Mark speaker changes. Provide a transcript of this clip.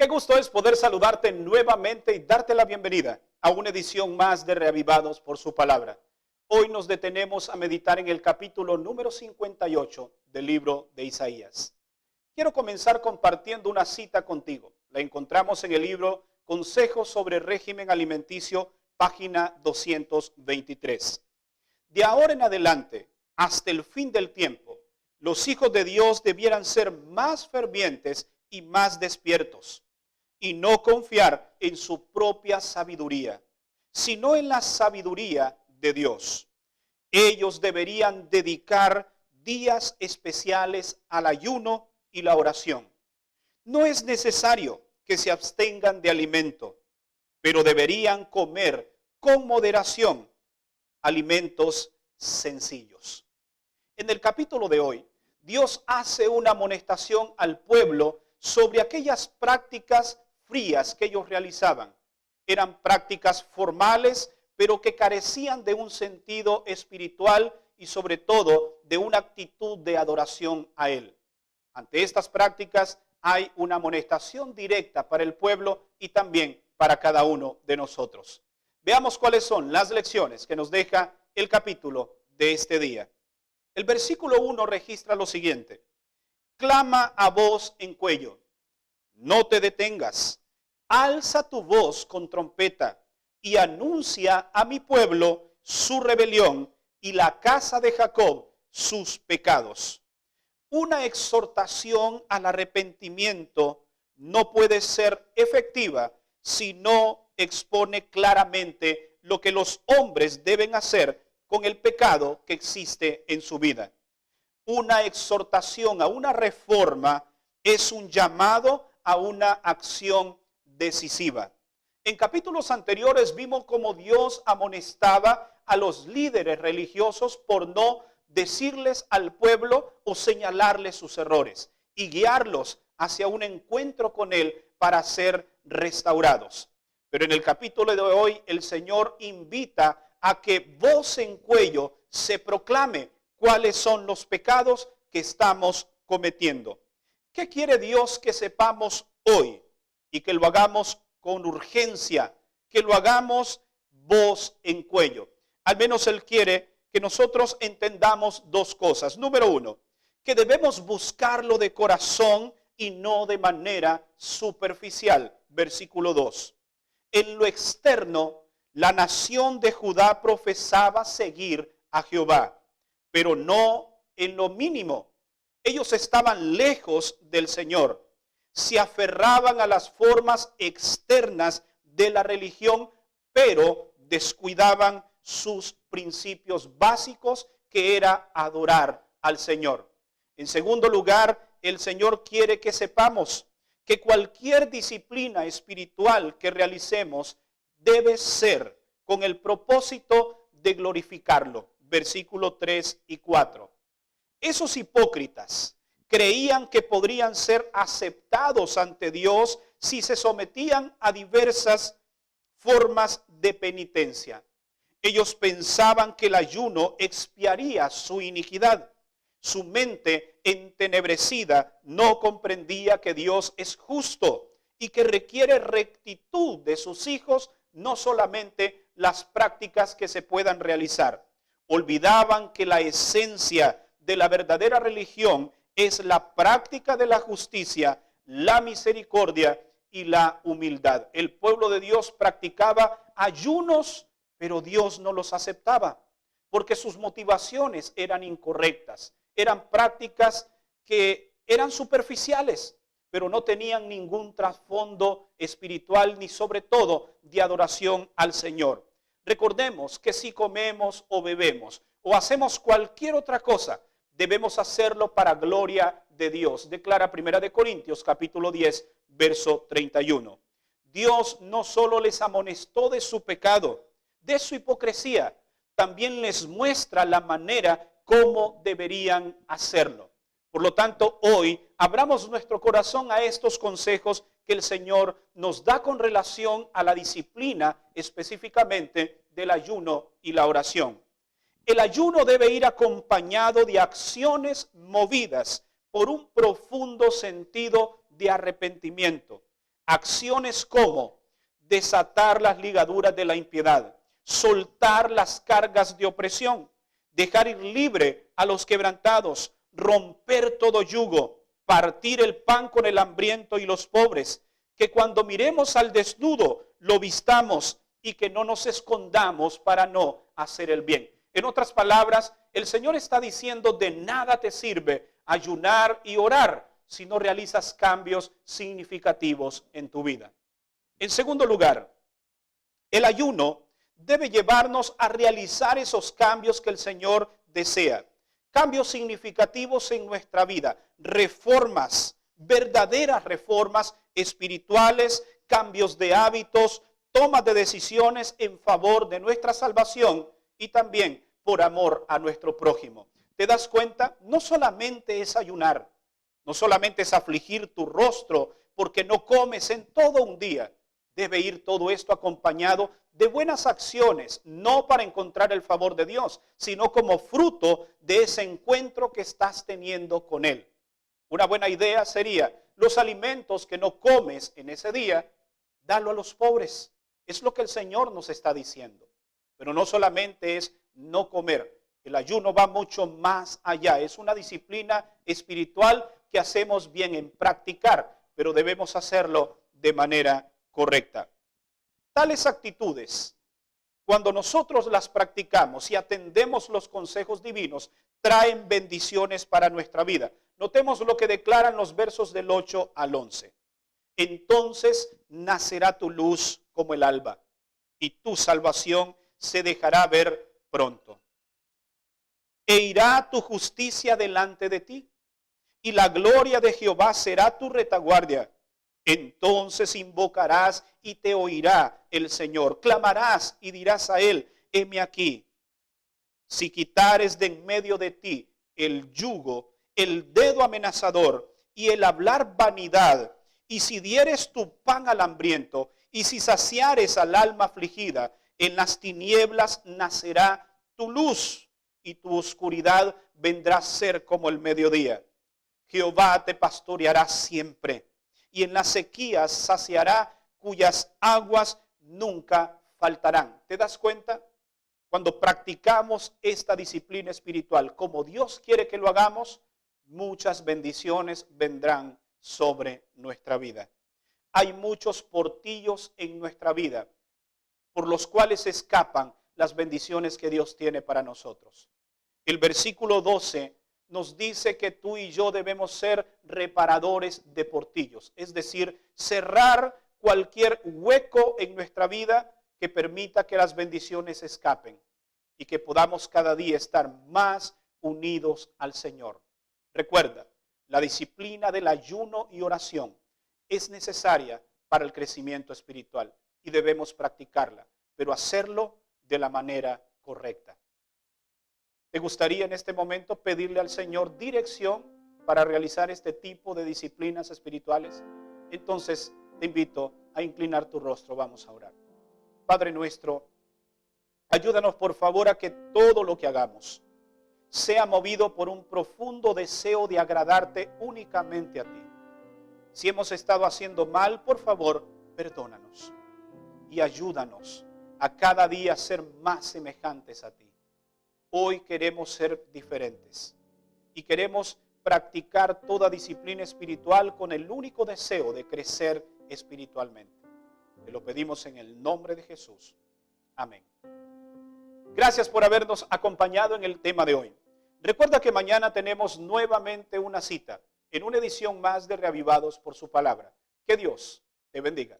Speaker 1: gusto es poder saludarte nuevamente y darte la bienvenida a una edición más de Reavivados por su palabra. Hoy nos detenemos a meditar en el capítulo número 58 del libro de Isaías. Quiero comenzar compartiendo una cita contigo. La encontramos en el libro Consejos sobre Régimen Alimenticio, página 223. De ahora en adelante, hasta el fin del tiempo, los hijos de Dios debieran ser más fervientes y más despiertos, y no confiar en su propia sabiduría, sino en la sabiduría de Dios. Ellos deberían dedicar días especiales al ayuno y la oración. No es necesario que se abstengan de alimento, pero deberían comer con moderación alimentos sencillos. En el capítulo de hoy, Dios hace una amonestación al pueblo sobre aquellas prácticas frías que ellos realizaban. Eran prácticas formales, pero que carecían de un sentido espiritual y sobre todo de una actitud de adoración a Él. Ante estas prácticas hay una amonestación directa para el pueblo y también para cada uno de nosotros. Veamos cuáles son las lecciones que nos deja el capítulo de este día. El versículo 1 registra lo siguiente: clama a voz en cuello, no te detengas, alza tu voz con trompeta y anuncia a mi pueblo su rebelión y la casa de Jacob sus pecados. Una exhortación al arrepentimiento no puede ser efectiva si no expone claramente lo que los hombres deben hacer con el pecado que existe en su vida. Una exhortación a una reforma es un llamado a una acción decisiva. En capítulos anteriores vimos cómo Dios amonestaba a los líderes religiosos por no decirles al pueblo o señalarles sus errores y guiarlos hacia un encuentro con Él para ser restaurados. Pero en el capítulo de hoy el Señor invita a que voz en cuello se proclame cuáles son los pecados que estamos cometiendo. ¿Qué quiere Dios que sepamos hoy? Y que lo hagamos con urgencia, que lo hagamos voz en cuello. Al menos Él quiere que nosotros entendamos dos cosas. Número uno, que debemos buscarlo de corazón y no de manera superficial. Versículo 2. En lo externo, la nación de Judá profesaba seguir a Jehová, pero no en lo mínimo. Ellos estaban lejos del Señor. Se aferraban a las formas externas de la religión, pero descuidaban sus principios básicos, que era adorar al Señor. En segundo lugar, el Señor quiere que sepamos que cualquier disciplina espiritual que realicemos debe ser con el propósito de glorificarlo. Versículos 3 y 4. Esos hipócritas creían que podrían ser aceptados ante Dios si se sometían a diversas formas de penitencia. Ellos pensaban que el ayuno expiaría su iniquidad. Su mente entenebrecida no comprendía que Dios es justo y que requiere rectitud de sus hijos, no solamente las prácticas que se puedan realizar. Olvidaban que la esencia de la verdadera religión es la práctica de la justicia, la misericordia y la humildad. El pueblo de Dios practicaba ayunos, pero Dios no los aceptaba, porque sus motivaciones eran incorrectas. Eran prácticas que eran superficiales, pero no tenían ningún trasfondo espiritual ni sobre todo de adoración al Señor. Recordemos que si comemos o bebemos o hacemos cualquier otra cosa, debemos hacerlo para gloria de Dios. Declara 1 Corintios capítulo 10, verso 31. Dios no solo les amonestó de su pecado, de su hipocresía, también les muestra la manera cómo deberían hacerlo. Por lo tanto, hoy abramos nuestro corazón a estos consejos que el Señor nos da con relación a la disciplina específicamente del ayuno y la oración. El ayuno debe ir acompañado de acciones movidas por un profundo sentido de arrepentimiento. Acciones como desatar las ligaduras de la impiedad, soltar las cargas de opresión, dejar ir libre a los quebrantados, romper todo yugo, partir el pan con el hambriento y los pobres, que cuando miremos al desnudo lo vistamos y que no nos escondamos para no hacer el bien. En otras palabras, el Señor está diciendo: de nada te sirve ayunar y orar si no realizas cambios significativos en tu vida. En segundo lugar, el ayuno debe llevarnos a realizar esos cambios que el Señor desea. Cambios significativos en nuestra vida, reformas, verdaderas reformas espirituales, cambios de hábitos, toma de decisiones en favor de nuestra salvación y también por amor a nuestro prójimo. ¿Te das cuenta? No solamente es ayunar, no solamente es afligir tu rostro porque no comes en todo un día. Debe ir todo esto acompañado de buenas acciones, no para encontrar el favor de Dios, sino como fruto de ese encuentro que estás teniendo con Él. Una buena idea sería: los alimentos que no comes en ese día, dalo a los pobres. Es lo que el Señor nos está diciendo. Pero no solamente es no comer. El ayuno va mucho más allá. Es una disciplina espiritual que hacemos bien en practicar, pero debemos hacerlo de manera correcta. Tales actitudes, cuando nosotros las practicamos y atendemos los consejos divinos, traen bendiciones para nuestra vida. Notemos lo que declaran los versos del 8 al 11. Entonces nacerá tu luz como el alba, y tu salvación se dejará ver pronto. E irá tu justicia delante de ti, y la gloria de Jehová será tu retaguardia. Entonces invocarás y te oirá el Señor. Clamarás y dirás a él: heme aquí. Si quitares de en medio de ti el yugo, el dedo amenazador y el hablar vanidad, y si dieres tu pan al hambriento, y si saciares al alma afligida, en las tinieblas nacerá tu luz, y tu oscuridad vendrá a ser como el mediodía. Jehová te pastoreará siempre, y en las sequías saciará, cuyas aguas nunca faltarán. ¿Te das cuenta? Cuando practicamos esta disciplina espiritual como Dios quiere que lo hagamos, muchas bendiciones vendrán sobre nuestra vida. Hay muchos portillos en nuestra vida por los cuales escapan las bendiciones que Dios tiene para nosotros. El versículo 12 nos dice que tú y yo debemos ser reparadores de portillos, es decir, cerrar cualquier hueco en nuestra vida que permita que las bendiciones escapen y que podamos cada día estar más unidos al Señor. Recuerda, la disciplina del ayuno y oración es necesaria para el crecimiento espiritual y debemos practicarla, pero hacerlo de la manera correcta. ¿Te gustaría en este momento pedirle al Señor dirección para realizar este tipo de disciplinas espirituales? Entonces te invito a inclinar tu rostro. Vamos a orar. Padre nuestro, ayúdanos por favor a que todo lo que hagamos sea movido por un profundo deseo de agradarte únicamente a ti. Si hemos estado haciendo mal, por favor, perdónanos y ayúdanos a cada día ser más semejantes a ti. Hoy queremos ser diferentes y queremos practicar toda disciplina espiritual con el único deseo de crecer espiritualmente. Te lo pedimos en el nombre de Jesús. Amén. Gracias por habernos acompañado en el tema de hoy. Recuerda que mañana tenemos nuevamente una cita en una edición más de Reavivados por su palabra. Que Dios te bendiga.